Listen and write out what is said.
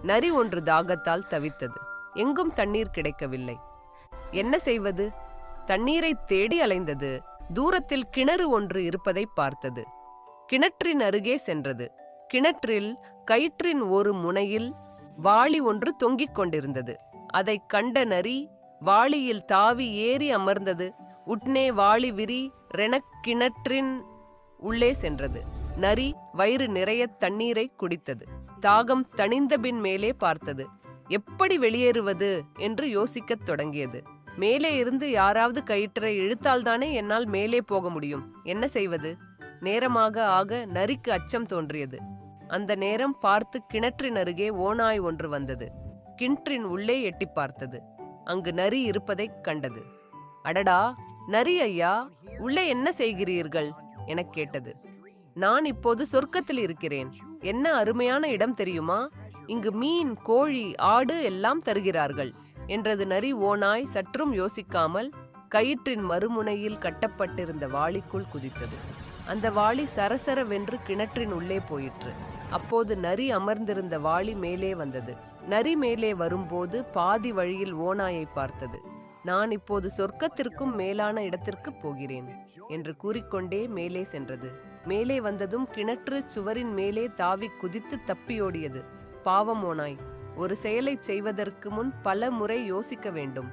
நரி ஒன்று தாகத்தால் தவித்தது. எங்கும் தண்ணீர் கிடைக்கவில்லை. என்ன செய்வது? தண்ணீரை தேடி அலைந்தது. தூரத்தில் கிணறு ஒன்று இருப்பதை பார்த்தது. கிணற்றின் அருகே சென்றது. கிணற்றில் கயிற்றின் ஒரு முனையில் வாளி ஒன்று தொங்கிக் கொண்டிருந்தது. அதை கண்ட நரி வாளியில் தாவி ஏறி அமர்ந்தது. உட்னே வாளி விரி ரெனக் கிணற்றின் உள்ளே சென்றது. நரி வயிறு நிறைய தண்ணீரை குடித்தது. தாகம் தணிந்தபின் மேலே பார்த்தது. எப்படி வெளியேறுவது என்று யோசிக்கத் தொடங்கியது. மேலே இருந்து யாராவது கயிற்றை இழுத்தால்தானே என்னால் மேலே போக முடியும். என்ன செய்வது? நேரமாக ஆக நரிக்கு அச்சம் தோன்றியது. அந்த நேரம் பார்த்து கிணற்றின் அருகே ஓநாய் ஒன்று வந்தது. கிணற்றின் உள்ளே எட்டி பார்த்தது. அங்கு நரி இருப்பதைக் கண்டது. அடடா, நரி ஐயா, உள்ளே என்ன செய்கிறீர்கள் எனக் கேட்டது. நான் இப்போது சொர்க்கத்தில் இருக்கிறேன். என்ன அருமையான இடம் தெரியுமா? இங்கு மீன், கோழி, ஆடு எல்லாம் தருகிறார்கள் என்றது நரி. ஓநாய் சற்றும் யோசிக்காமல் கயிற்றின் மறுமுனையில் கட்டப்பட்டிருந்த வாளிக்குள் குதித்தது. அந்த வாளி சரசரவென்று கிணற்றின் உள்ளே போயிற்று. அப்போது நரி அமர்ந்திருந்த வாளி மேலே வந்தது. நரி மேலே வரும்போது பாதி வழியில் ஓநாயை பார்த்தது. நான் இப்போது சொர்க்கத்திற்கும் மேலான இடத்திற்கு போகிறேன் என்று கூறிக்கொண்டே மேலே சென்றது. மேலே வந்ததும் கிணற்று சுவரின் மேலே தாவி குதித்து தப்பியோடியது. பாவம் ஓநாய், ஒரு செயலை செய்வதற்கு முன் பல முறை யோசிக்க வேண்டும்.